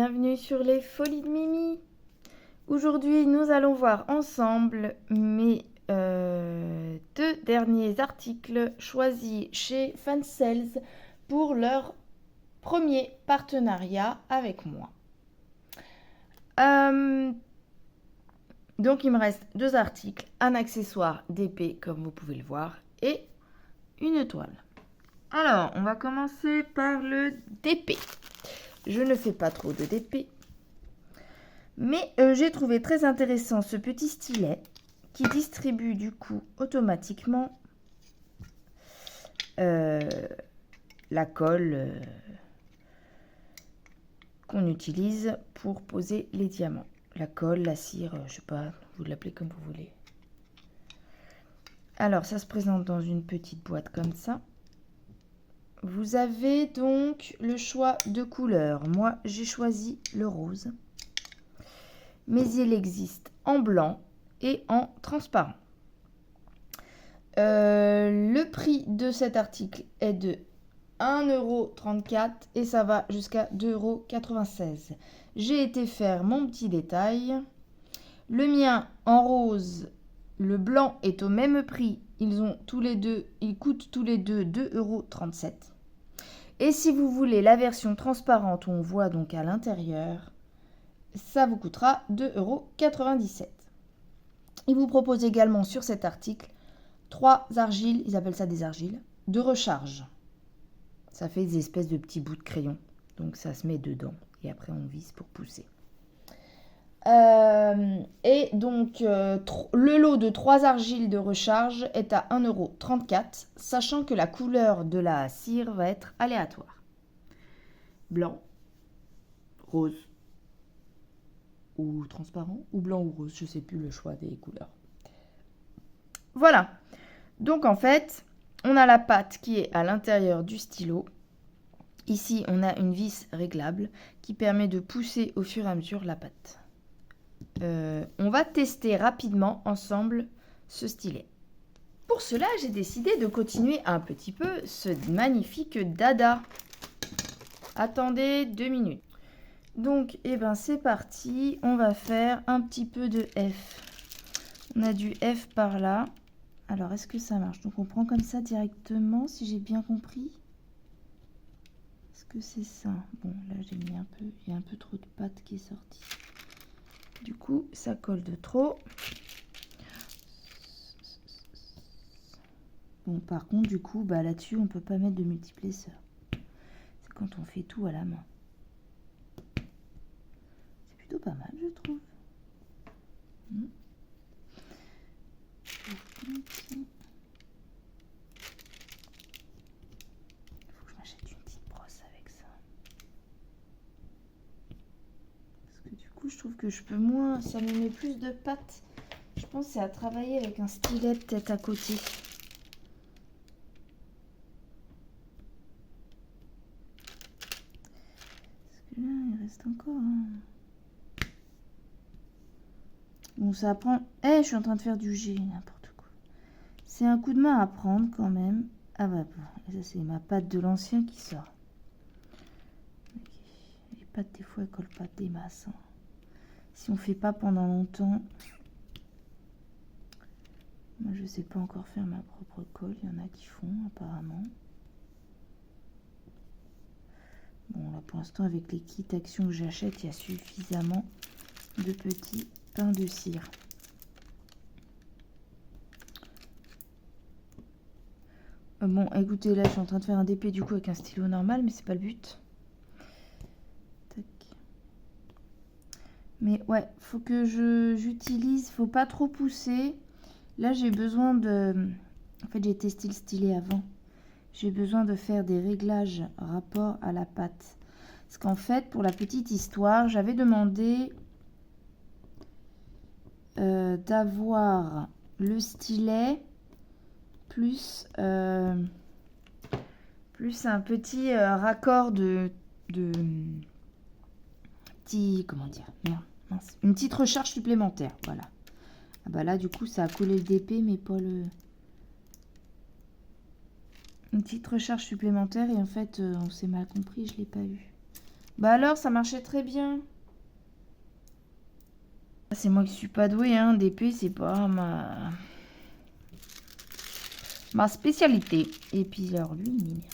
bienvenue sur les Folies de Mimi. Aujourd'hui, nous allons voir ensemble mes deux derniers articles choisis chez Fansales pour leur premier partenariat avec moi. Donc, il me reste deux articles, un accessoire d'épée, comme vous pouvez le voir, et une toile. Alors, on va commencer par le d'épée. Je ne fais pas trop de DP. Mais j'ai trouvé très intéressant ce petit stylet qui distribue du coup automatiquement la colle qu'on utilise pour poser les diamants. La colle, la cire, je sais pas, vous l'appelez comme vous voulez. Alors, ça se présente dans une petite boîte comme ça. Vous avez donc le choix de couleurs. Moi, j'ai choisi le rose. Mais il existe en blanc et en transparent. Le prix de cet article est de 1,34 € et ça va jusqu'à 2,96 €. J'ai été faire mon petit détail. Le mien en rose, le blanc est au même prix. Ils coûtent tous les deux 2,37 €. Et si vous voulez la version transparente où on voit donc à l'intérieur, ça vous coûtera 2,97 €. Il vous propose également sur cet article 3 argiles, ils appellent ça des argiles, de recharge. Ça fait des espèces de petits bouts de crayon. Donc ça se met dedans et après on visse pour pousser. Et donc le lot de 3 argiles de recharge est à 1,34 €, sachant que la couleur de la cire va être aléatoire. Blanc, rose ou transparent, ou blanc ou rose, je ne sais plus le choix des couleurs. Voilà, donc en fait, on a la pâte qui est à l'intérieur du stylo. Ici, on a une vis réglable qui permet de pousser au fur et à mesure la pâte. On va tester rapidement ensemble ce stylet. Pour cela, j'ai décidé de continuer un petit peu ce magnifique dada. Attendez 2 minutes. Donc, c'est parti. On va faire un petit peu de F. On a du F par là. Alors, est-ce que ça marche? Donc, on prend comme ça directement, si j'ai bien compris. Est-ce que c'est ça? Bon, là, j'ai mis un peu... Il y a un peu trop de pâte qui est sortie. Du coup, ça colle de trop. Bon, par contre, du coup, là-dessus, on ne peut pas mettre de multiplesseur. C'est quand on fait tout à la main. C'est plutôt pas mal, je trouve. Il faut que je m'achète une petite brosse avec ça. Parce que du coup, je trouve que je peux moins... Ça me met plus de pâte. Je pense que c'est à travailler avec un stylet peut-être à côté. Parce que là, il reste encore... Bon, ça prend... je suis en train de faire du G, n'importe quoi. C'est un coup de main à prendre quand même. Ah bah, ça c'est ma pâte de l'ancien qui sort. Okay. Les pâtes, des fois, elles collent pas des masses. Hein. Si on fait pas pendant longtemps... Moi, je sais pas encore faire ma propre colle. Il y en a qui font, apparemment. Bon, là, pour l'instant, avec les kits Action que j'achète, il y a suffisamment de petits pains de cire. Bon, écoutez, là, je suis en train de faire un DP du coup avec un stylo normal, mais c'est pas le but. Tac. Mais ouais, faut que j'utilise, faut pas trop pousser. Là, j'ai besoin de... En fait, j'ai testé le stylet avant. J'ai besoin de faire des réglages rapport à la pâte. Parce qu'en fait, pour la petite histoire, j'avais demandé d'avoir le stylet plus un petit raccord de petit, comment dire, merde, mince, une petite recharge supplémentaire, voilà. Ah bah là du coup ça a collé le DP mais pas le... Une petite recharge supplémentaire et en fait on s'est mal compris, je l'ai pas eu. Bah alors, ça marchait très bien. C'est moi qui suis pas douée, hein. D'épée, c'est pas ma spécialité. Et puis alors, lui, il m'énerve.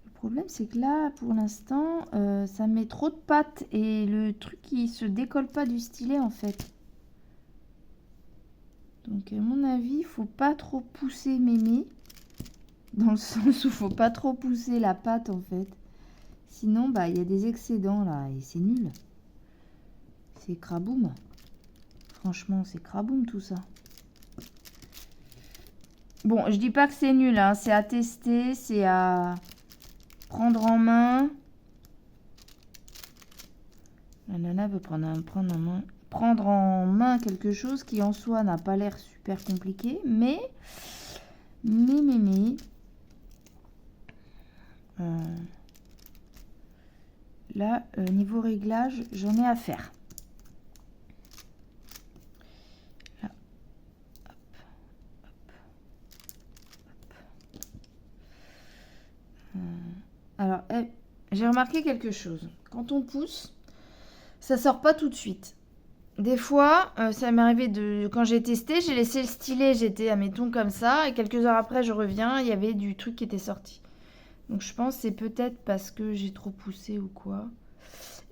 Le problème, c'est que là, pour l'instant, ça met trop de pattes. Et le truc, il se décolle pas du stylet, en fait. Donc, à mon avis, il faut pas trop pousser mémé. Dans le sens où faut pas trop pousser la patte, en fait. Sinon, bah, il y a des excédents, là. Et c'est nul. C'est craboum. Franchement, c'est craboum, tout ça. Bon, je dis pas que c'est nul, hein. C'est à tester, c'est à prendre en main. La nana veut prendre en main quelque chose qui en soi n'a pas l'air super compliqué, mais là, niveau réglage, j'en ai à faire. Là. Hop, hop. Alors, j'ai remarqué quelque chose. Quand on pousse, ça sort pas tout de suite. Des fois, ça m'est arrivé quand j'ai testé, j'ai laissé le stylet, j'étais, admettons, comme ça, et quelques heures après, je reviens, il y avait du truc qui était sorti. Donc je pense que c'est peut-être parce que j'ai trop poussé ou quoi.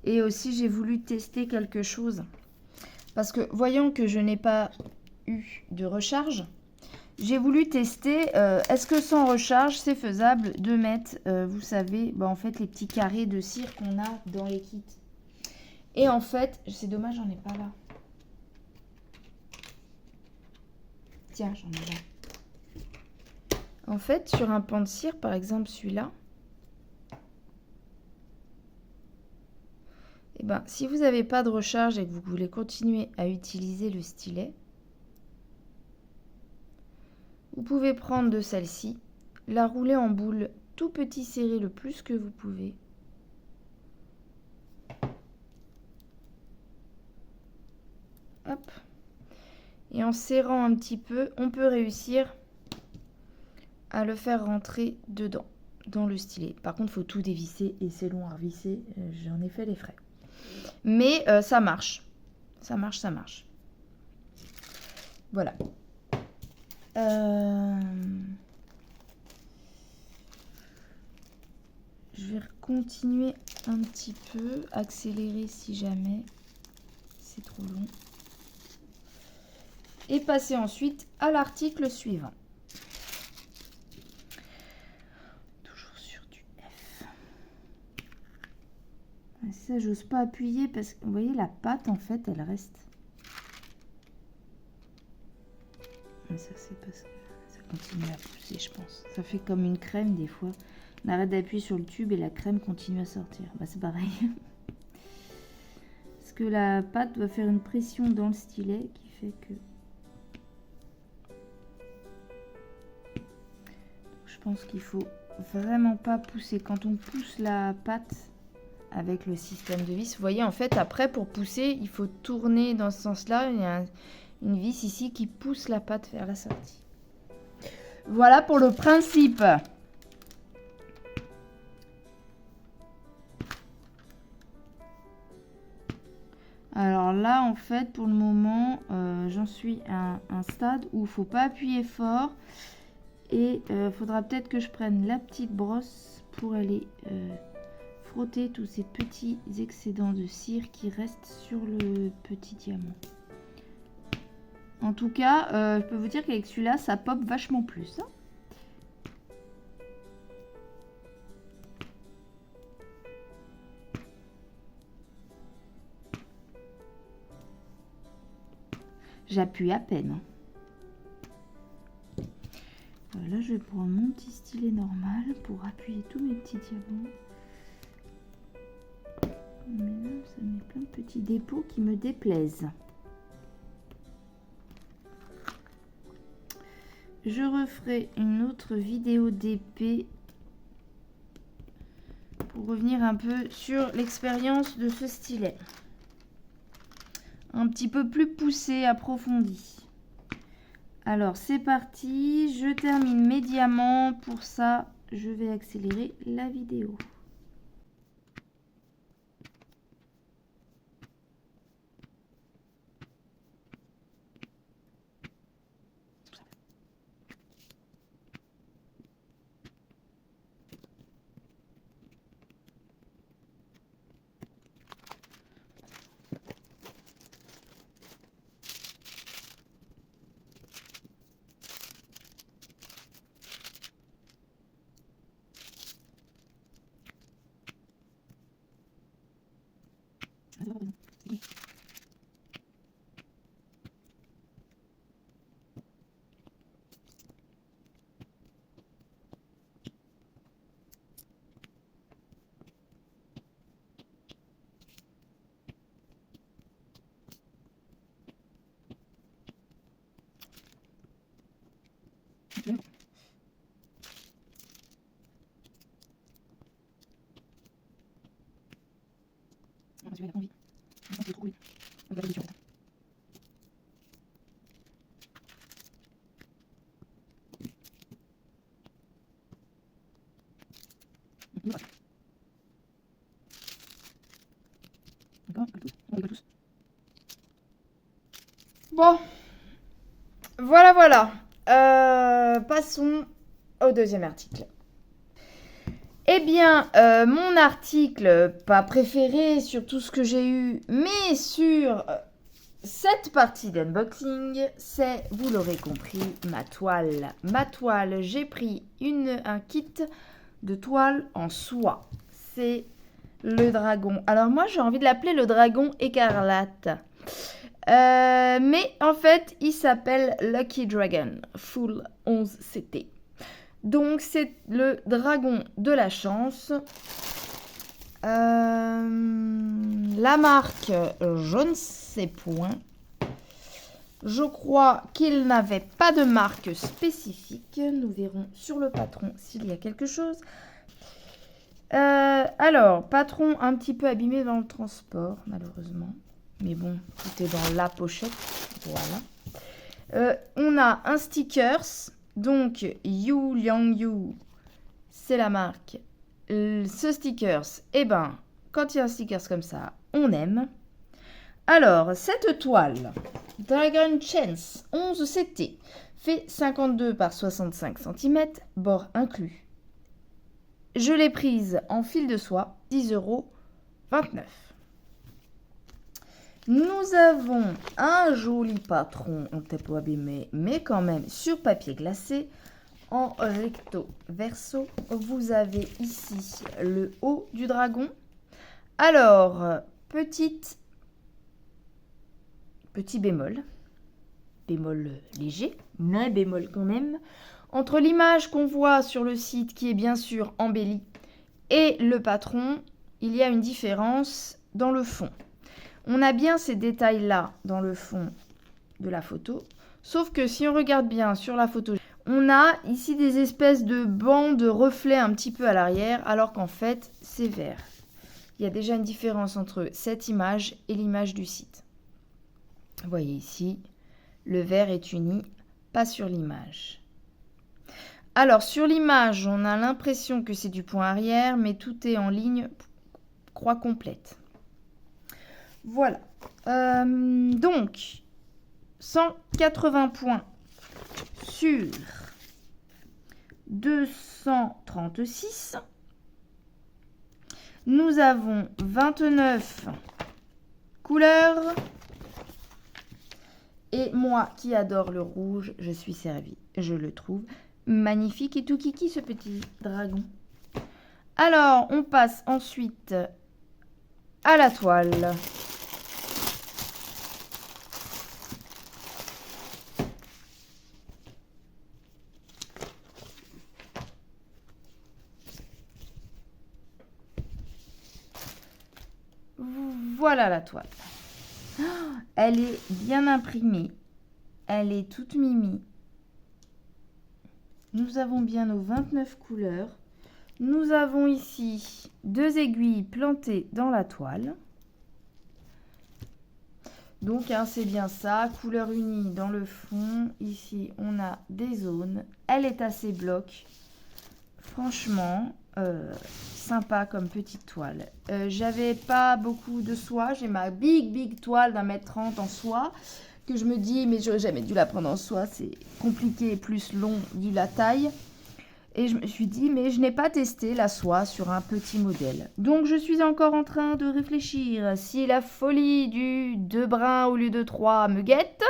Et aussi, j'ai voulu tester quelque chose. Parce que, voyant que je n'ai pas eu de recharge, j'ai voulu tester, est-ce que sans recharge, c'est faisable de mettre, vous savez, en fait, les petits carrés de cire qu'on a dans les kits. Et en fait, c'est dommage, j'en ai pas là. Tiens, j'en ai là. En fait, sur un pan de cire, par exemple celui-là, si vous n'avez pas de recharge et que vous voulez continuer à utiliser le stylet, vous pouvez prendre de celle-ci, la rouler en boule tout petit serré le plus que vous pouvez. Hop. Et en serrant un petit peu, on peut réussir à le faire rentrer dedans, dans le stylet. Par contre, il faut tout dévisser et c'est long à revisser. J'en ai fait les frais. Mais ça marche. Ça marche. Voilà. Je vais continuer un petit peu, accélérer si jamais c'est trop long. Et passer ensuite à l'article suivant. Toujours sur du F. Ça, j'ose pas appuyer parce que vous voyez, la pâte, en fait, elle reste. Mais ça, c'est parce que ça continue à pousser, je pense. Ça fait comme une crème, des fois. On arrête d'appuyer sur le tube et la crème continue à sortir. C'est pareil. Parce que la pâte doit faire une pression dans le stylet qui fait que... Je pense qu'il faut vraiment pas pousser. Quand on pousse la pâte avec le système de vis, vous voyez, en fait, après, pour pousser, il faut tourner dans ce sens-là. Il y a une vis ici qui pousse la pâte vers la sortie. Voilà pour le principe. Alors là, en fait, pour le moment, j'en suis à un stade où il ne faut pas appuyer fort. Et il faudra peut-être que je prenne la petite brosse pour aller frotter tous ces petits excédents de cire qui restent sur le petit diamant. En tout cas, je peux vous dire qu'avec celui-là, ça pop vachement plus. Hein. J'appuie à peine. Là, je vais prendre mon petit stylet normal pour appuyer tous mes petits diamants. Mais là, ça met plein de petits dépôts qui me déplaisent. Je referai une autre vidéo d'épée pour revenir un peu sur l'expérience de ce stylet. Un petit peu plus poussé, approfondi. Alors, c'est parti. Je termine mes diamants. Pour ça, je vais accélérer la vidéo. Il a pas envie. Je pense qu'il est trop cool. On va la vidéo. D'accord, on rigole tous. Bon, voilà. Passons au deuxième article. Eh bien, mon article, pas préféré sur tout ce que j'ai eu, mais sur cette partie d'unboxing, c'est, vous l'aurez compris, ma toile. Ma toile, j'ai pris un kit de toile en soie. C'est le dragon. Alors moi, j'ai envie de l'appeler le dragon écarlate. Mais en fait, il s'appelle Lucky Dragon Full 11 CT. Donc, c'est le dragon de la chance. La marque, je ne sais point. Je crois qu'il n'avait pas de marque spécifique. Nous verrons sur le patron s'il y a quelque chose. Alors, patron un petit peu abîmé dans le transport, malheureusement. Mais bon, tout est dans la pochette. Voilà. On a un stickers. Donc, Yu Liang Yu, c'est la marque. Ce stickers, eh ben, quand il y a un stickers comme ça, on aime. Alors, cette toile, Dragon Chance 11 CT, fait 52 par 65 cm, bord inclus. Je l'ai prise en fil de soie, 10,29 €. Nous avons un joli patron en tapot abîmé, mais quand même sur papier glacé, en recto verso. Vous avez ici le haut du dragon. Alors, petit bémol léger, mais bémol quand même, entre l'image qu'on voit sur le site, qui est bien sûr embellie, et le patron, il y a une différence dans le fond. On a bien ces détails-là dans le fond de la photo, sauf que si on regarde bien sur la photo, on a ici des espèces de bancs de reflets un petit peu à l'arrière, alors qu'en fait, c'est vert. Il y a déjà une différence entre cette image et l'image du site. Vous voyez ici, le vert est uni, pas sur l'image. Alors, sur l'image, on a l'impression que c'est du point arrière, mais tout est en ligne croix complète. Voilà. Donc, 180 points sur 236. Nous avons 29 couleurs. Et moi qui adore le rouge, je suis servie. Je le trouve magnifique et tout kiki, ce petit dragon. Alors, on passe ensuite à la toile. Voilà la toile. Elle est bien imprimée. Elle est toute mimi. Nous avons bien nos 29 couleurs. Nous avons ici 2 aiguilles plantées dans la toile. Donc, c'est bien ça. Couleur unie dans le fond. Ici, on a des zones. Elle est assez bloc. Franchement, sympa comme petite toile. J'avais pas beaucoup de soie. J'ai ma big toile d'1,30 m en soie que je me dis, mais j'aurais jamais dû la prendre en soie. C'est compliqué et plus long vu la taille. Et je me suis dit, mais je n'ai pas testé la soie sur un petit modèle. Donc, je suis encore en train de réfléchir si la folie du 2 brins au lieu de 3 me guette.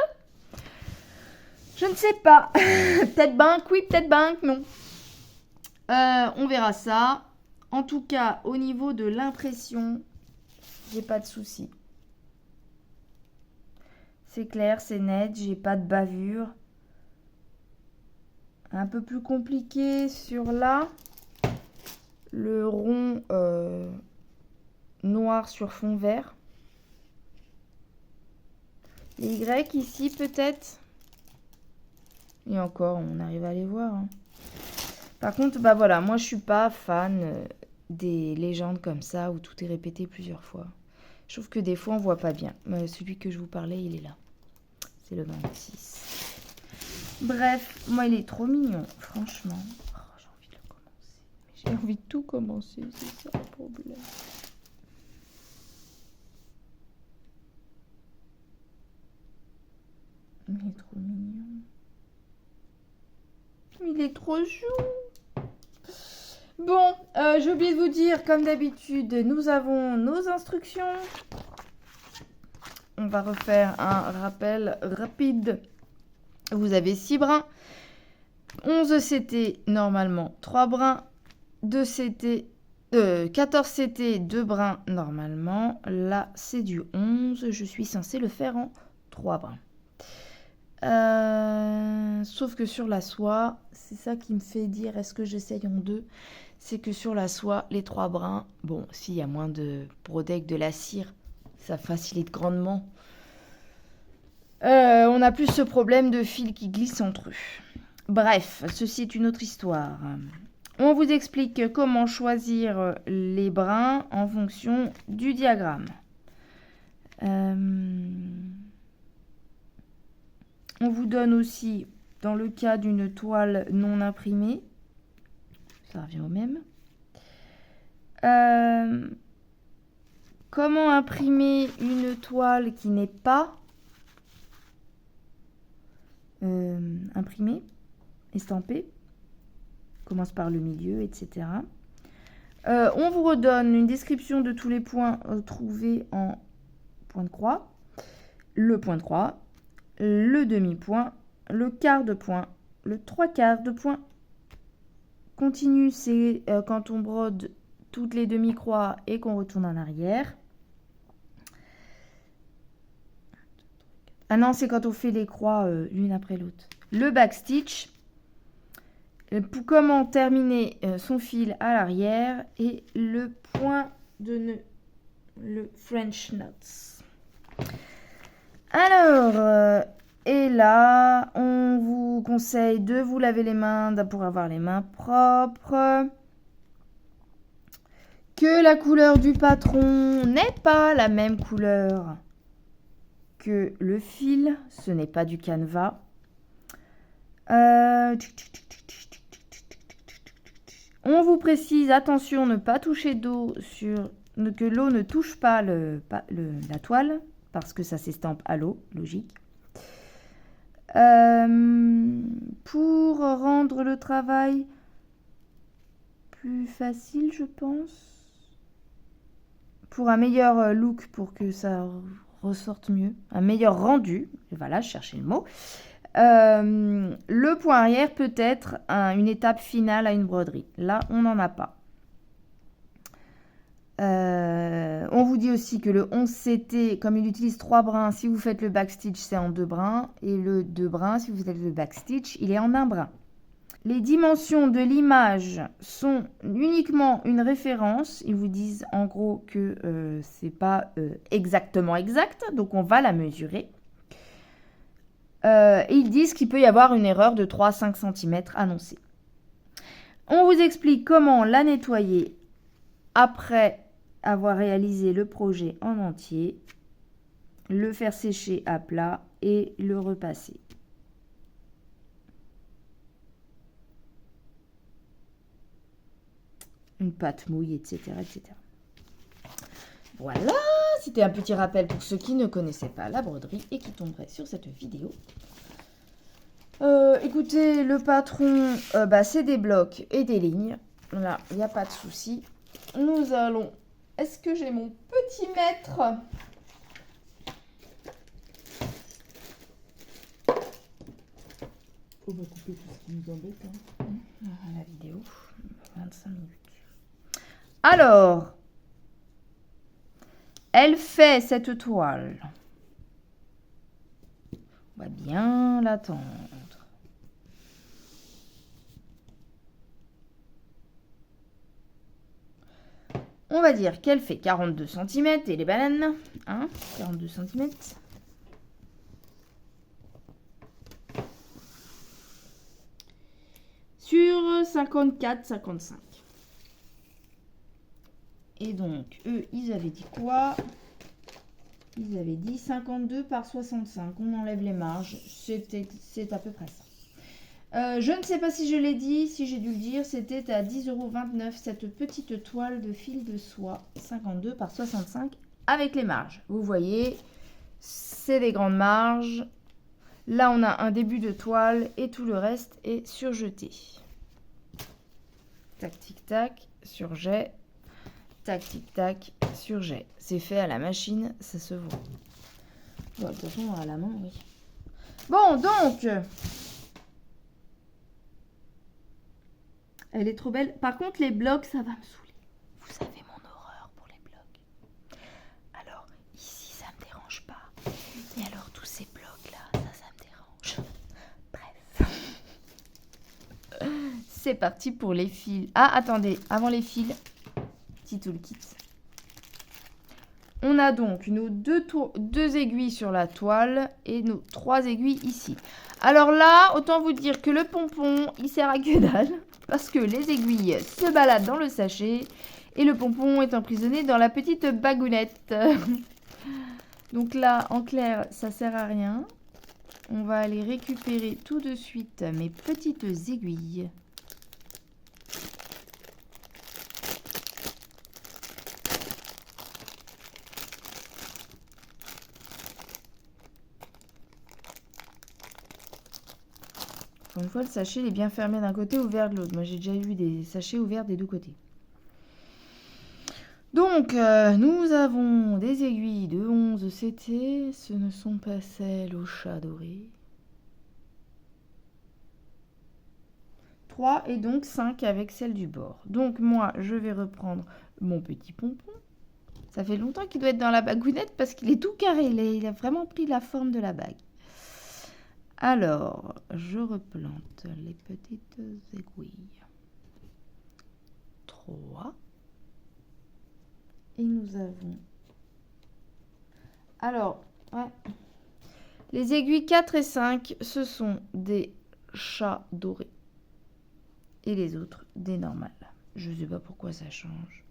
Je ne sais pas. Peut-être banque, oui, peut-être banque, non. On verra ça. En tout cas, au niveau de l'impression, j'ai pas de souci. C'est clair, c'est net, j'ai pas de bavure. Un peu plus compliqué sur là. Le rond noir sur fond vert. Les Y ici peut-être. Et encore, on arrive à les voir. Hein. Par contre, bah voilà, moi je suis pas fan des légendes comme ça où tout est répété plusieurs fois. Je trouve que des fois on voit pas bien. Celui que je vous parlais, il est là. C'est le 26. Bref, moi il est trop mignon, franchement. Oh, j'ai envie de le commencer. J'ai envie de tout commencer, c'est ça le problème. Il est trop mignon. Il est trop chou. Bon, j'ai oublié de vous dire, comme d'habitude, nous avons nos instructions. On va refaire un rappel rapide. Vous avez 6 brins. 11 CT, normalement 3 brins. 2 CT, 14 CT, 2 brins, normalement. Là, c'est du 11. Je suis censée le faire en 3 brins. Sauf que sur la soie, c'est ça qui me fait dire est-ce que j'essaye en 2. C'est que sur la soie, les 3 brins, bon, s'il y a moins de brodé que de la cire, ça facilite grandement. On a plus ce problème de fils qui glissent entre eux. Bref, ceci est une autre histoire. On vous explique comment choisir les brins en fonction du diagramme. On vous donne aussi, dans le cas d'une toile non imprimée, ça revient au même, comment imprimer une toile qui n'est pas imprimée, estampée, commence par le milieu, etc. On vous redonne une description de tous les points trouvés en point de croix, le point de croix, le demi-point, le quart de point, le 3/4 de point. Continu, c'est quand on brode toutes les demi-croix et qu'on retourne en arrière. Ah non, c'est quand on fait les croix l'une après l'autre. Le backstitch, pour comment terminer son fil à l'arrière, et le point de nœud, le French knots. Alors, et là, on vous conseille de vous laver les mains pour avoir les mains propres. Que la couleur du patron n'est pas la même couleur que le fil, ce n'est pas du canevas. On vous précise, attention, ne pas toucher d'eau que l'eau ne touche pas la toile, parce que ça s'estampe à l'eau, logique. Pour rendre le travail plus facile, je pense, pour un meilleur look, pour que ça ressorte mieux, un meilleur rendu, voilà, je cherchais le mot, le point arrière peut être une étape finale à une broderie. Là, on n'en a pas. On vous dit aussi que le 11 CT, comme il utilise 3 brins, si vous faites le backstitch, c'est en 2 brins. Et le 2 brins, si vous faites le backstitch, il est en 1 brin. Les dimensions de l'image sont uniquement une référence. Ils vous disent en gros que c'est pas exactement exact, donc on va la mesurer. Et ils disent qu'il peut y avoir une erreur de 3 à 5 cm annoncée. On vous explique comment la nettoyer après avoir réalisé le projet en entier, le faire sécher à plat et le repasser. une pâte mouille, etc., etc. Voilà, c'était un petit rappel pour ceux qui ne connaissaient pas la broderie et qui tomberaient sur cette vidéo. Écoutez, le patron, c'est des blocs et des lignes. Là, il n'y a pas de souci. Nous allons... Est-ce que j'ai mon petit mètre? On va couper tout ce qui nous embête. La vidéo, 25 minutes. Alors, elle fait cette toile. On va bien l'attendre. On va dire qu'elle fait 42 cm et les bananes, 42 cm. Sur 54-55. Et donc, eux, ils avaient dit quoi? Ils avaient dit 52 par 65. On enlève les marges. C'est à peu près ça. Je ne sais pas si je l'ai dit, si j'ai dû le dire, c'était à 10,29 € cette petite toile de fil de soie 52 par 65 avec les marges. Vous voyez, c'est des grandes marges. Là, on a un début de toile et tout le reste est surjeté. Tac, tic, tac, surjet. Tac, tic, tac, surjet. C'est fait à la machine, ça se voit. Bon, de toute façon, à la main, oui. Bon, donc... Elle est trop belle. Par contre, les blocs, ça va me saouler. Vous savez mon horreur pour les blocs. Alors, ici, ça me dérange pas. Et alors, tous ces blocs-là, ça me dérange. Bref. C'est parti pour les fils. Ah, attendez, avant les fils, petit toolkit. On a donc nos deux aiguilles sur la toile et nos 3 aiguilles ici. Alors là, autant vous dire que le pompon, il sert à que dalle. Parce que les aiguilles se baladent dans le sachet et le pompon est emprisonné dans la petite bagounette. Donc là, en clair, ça sert à rien. On va aller récupérer tout de suite mes petites aiguilles. Encore une fois, le sachet il est bien fermé d'un côté, ouvert de l'autre. Moi, j'ai déjà vu des sachets ouverts des deux côtés. Donc, nous avons des aiguilles de 11 CT. Ce ne sont pas celles au chat doré. 3 et donc 5 avec celle du bord. Donc, moi, je vais reprendre mon petit pompon. Ça fait longtemps qu'il doit être dans la bagounette parce qu'il est tout carré. Il a vraiment pris la forme de la bague. Alors, je replante les petites aiguilles. 3. Et nous avons... Alors, ouais. Les aiguilles 4 et 5, ce sont des chats dorés. Et les autres, des normales. Je ne sais pas pourquoi ça change.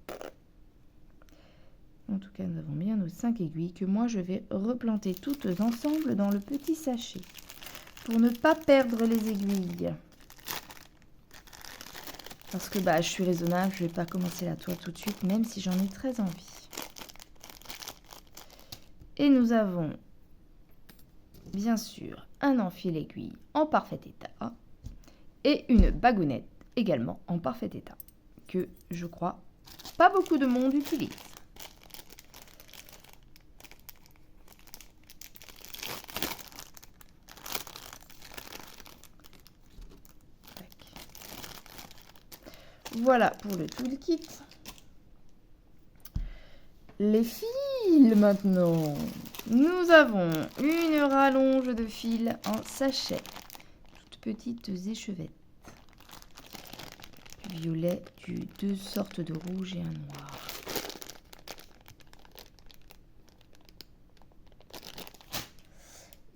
En tout cas, nous avons bien nos 5 aiguilles que moi, je vais replanter toutes ensemble dans le petit sachet. Pour ne pas perdre les aiguilles. Parce que je suis raisonnable, je ne vais pas commencer la toile tout de suite, même si j'en ai très envie. Et nous avons, bien sûr, un enfil aiguille en parfait état. Et une bagounette également en parfait état. Que, je crois, pas beaucoup de monde utilise. Voilà pour le toolkit. Les fils maintenant. Nous avons une rallonge de fils en sachet. Toutes petites échevettes. Du violet, deux sortes de rouge et un noir.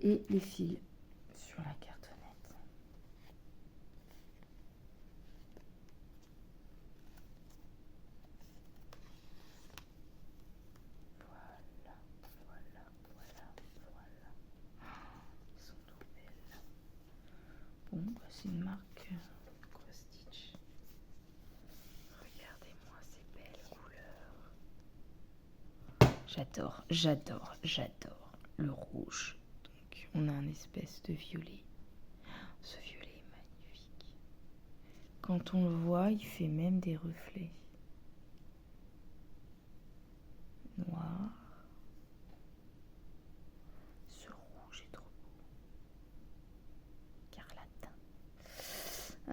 Et les fils sur la cartonnette. Bon, c'est une marque Cross Stitch. Regardez-moi J'adore, j'adore, j'adore le rouge. Donc, on a un espèce de violet. Ce violet est magnifique. Quand on le voit, il fait même des reflets. Noir. Ce rouge est trop beau. Écarlate.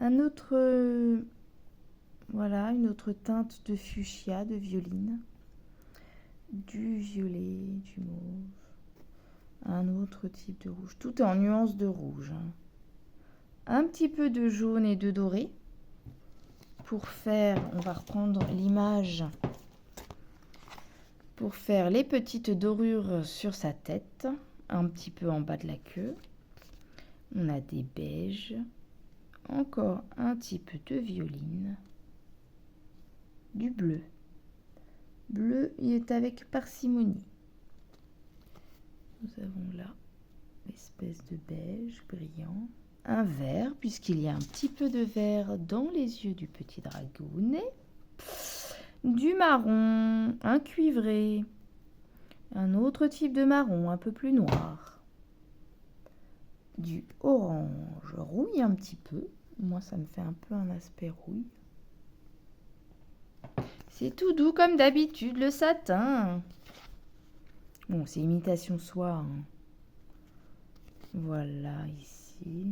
Un autre... voilà, une autre teinte de fuchsia, de violine. Du violet, du mauve. Un autre type de rouge. Tout est en nuances de rouge. Un petit peu de jaune et de doré. Pour faire, on va reprendre l'image. Pour faire les petites dorures sur sa tête. Un petit peu en bas de la queue. On a des beiges. Encore un petit peu de violine. Du bleu. Bleu, il est avec parcimonie. Nous avons là l'espèce de beige brillant. Un vert, puisqu'il y a un petit peu de vert dans les yeux du petit dragounet. Du marron, un cuivré. Un autre type de marron, un peu plus noir. Du orange rouille un petit peu. Moi, ça me fait un peu un aspect rouille. C'est tout doux comme d'habitude, le satin. Bon, c'est imitation soie. Hein. Voilà, ici.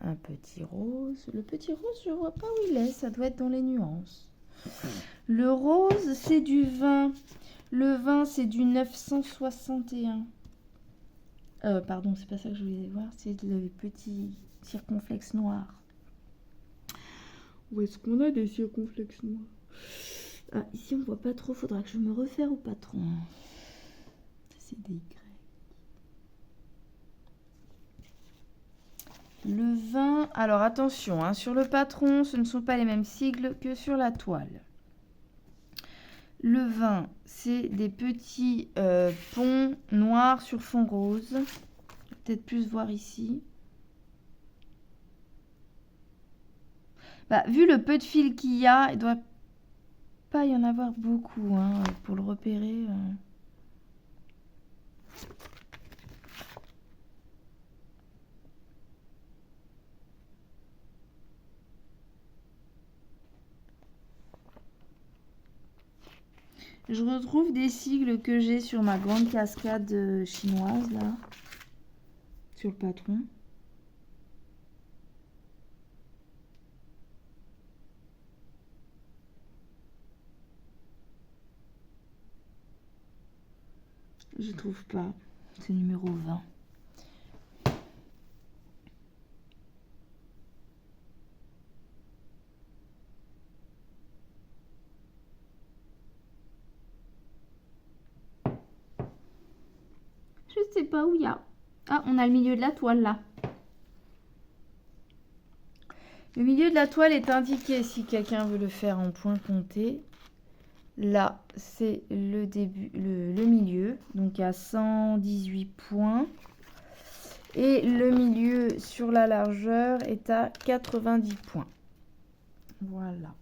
Un petit rose. Le petit rose, je vois pas où il est. Ça doit être dans les nuances. Le rose, c'est du vin. Le vin, c'est du 961. Pardon, c'est pas ça que je voulais voir. C'est le petit circonflexe noir. Où est-ce qu'on a des circonflexes noirs? Ah, ici on voit pas trop, faudra que je me refaire au patron. C'est des Y. Le vin, alors attention, hein, sur le patron, ce ne sont pas les mêmes sigles que sur la toile. Le vin, c'est des petits ponts noirs sur fond rose. Peut-être plus voir ici. Bah, vu le peu de fil qu'il y a, il doit pas y en avoir beaucoup hein, pour le repérer. Je retrouve des sigles que j'ai sur ma grande cascade chinoise là, sur le patron. Je trouve pas. C'est numéro 20. Je sais pas où il y a. Ah, on a le milieu de la toile là. Le milieu de la toile est indiqué si quelqu'un veut le faire en point compté. Là, c'est le début, le milieu, donc à 118 points. Et le milieu sur la largeur est à 90 points. Voilà.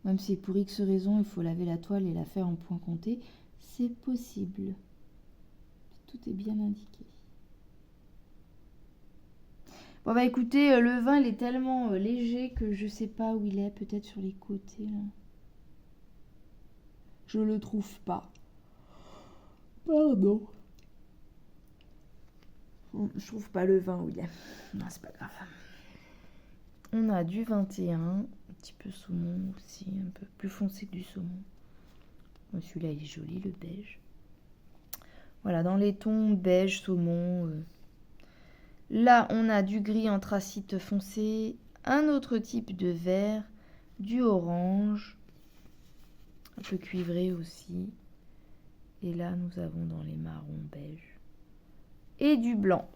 Même si pour X raison, il faut laver la toile et la faire en point compté, c'est possible. Tout est bien indiqué. Bon bah écoutez, le vin il est tellement léger que je sais pas où il est, peut-être sur les côtés là. Je le trouve pas. Pardon. Je trouve pas le vin où il est. Non, c'est pas grave. On a du 21, un petit peu saumon aussi, un peu plus foncé que du saumon. Bon, celui-là il est joli, le beige. Voilà, dans les tons beige, saumon. Là, on a du gris anthracite foncé, un autre type de vert, du orange, un peu cuivré aussi. Et là, nous avons dans les marrons beige et du blanc.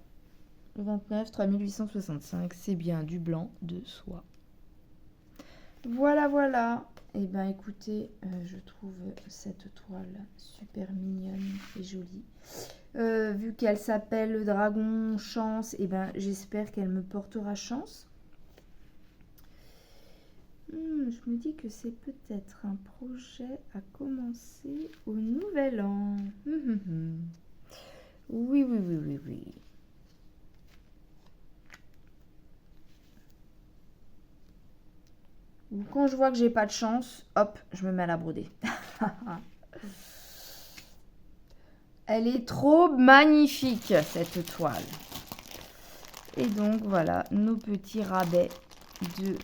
Le 29 3865, c'est bien du blanc de soie. Voilà, voilà. Et ben écoutez, je trouve cette toile super mignonne et jolie. Vu qu'elle s'appelle le dragon chance, et ben j'espère qu'elle me portera chance. Je me dis que c'est peut-être un projet à commencer au nouvel an. Oui, oui, oui, oui, oui. Ou quand je vois que j'ai pas de chance, hop, je me mets à la broder. Elle est trop magnifique, cette toile. Et donc, voilà, nos petits rabais de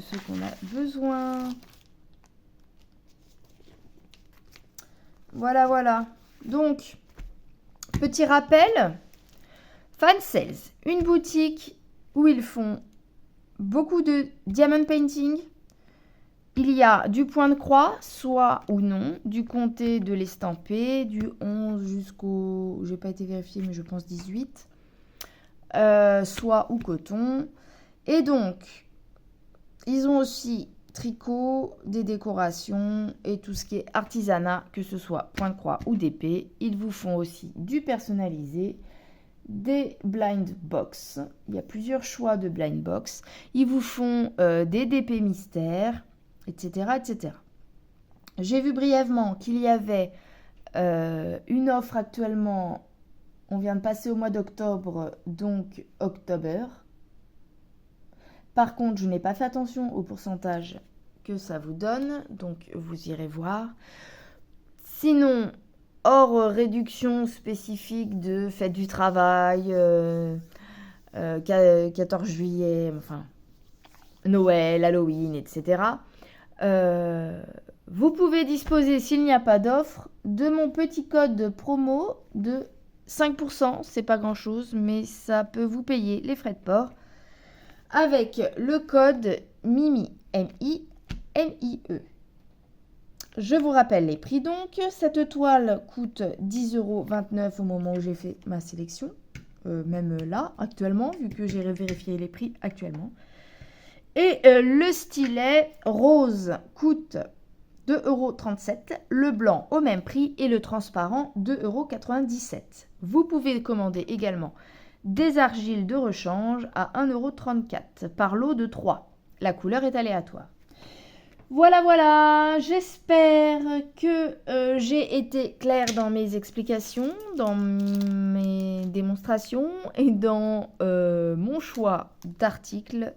ce qu'on a besoin. Voilà, voilà. Donc, petit rappel, Fan Sales, une boutique où ils font beaucoup de diamond painting. Il y a du point de croix, soit ou non, du comté de l'estampé, du 11 jusqu'au, j'ai pas été vérifié, mais je pense 18, soit ou coton. Et donc, ils ont aussi tricot, des décorations et tout ce qui est artisanat, que ce soit point de croix ou d'épée. Ils vous font aussi du personnalisé, des blind box. Il y a plusieurs choix de blind box. Ils vous font des DP mystères, etc., etc. J'ai vu brièvement qu'il y avait une offre actuellement. On vient de passer au mois d'octobre, donc octobre. Par contre, je n'ai pas fait attention au pourcentage que ça vous donne, donc vous irez voir. Sinon, hors réduction spécifique de fête du travail, 14 juillet, enfin Noël, Halloween, etc. Vous pouvez disposer, s'il n'y a pas d'offre, de mon petit code de promo de 5%. C'est pas grand chose, mais ça peut vous payer les frais de port. Avec le code MIMI, M-I-M-I-E. Je vous rappelle les prix donc. Cette toile coûte 10,29 € au moment où j'ai fait ma sélection. Même là, actuellement, vu que j'ai vérifié les prix actuellement. Et le stylet rose coûte 2,37 €. Le blanc au même prix et le transparent 2,97 €. Vous pouvez commander également des argiles de rechange à 1,34 € par lot de 3. La couleur est aléatoire. Voilà, voilà, j'espère que j'ai été claire dans mes explications, dans mes démonstrations et dans mon choix d'articles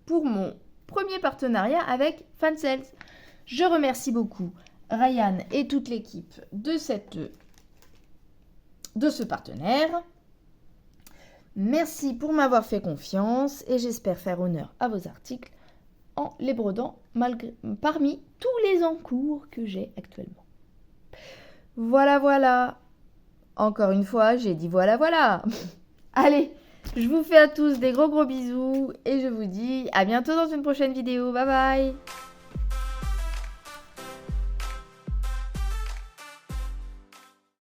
pour mon premier partenariat avec Fan Sales. Je remercie beaucoup Ryan et toute l'équipe de ce partenaire. Merci pour m'avoir fait confiance et j'espère faire honneur à vos articles en les brodant parmi tous les encours que j'ai actuellement. Voilà, voilà. Encore une fois, j'ai dit voilà, voilà. Allez, je vous fais à tous des gros bisous et je vous dis à bientôt dans une prochaine vidéo. Bye bye.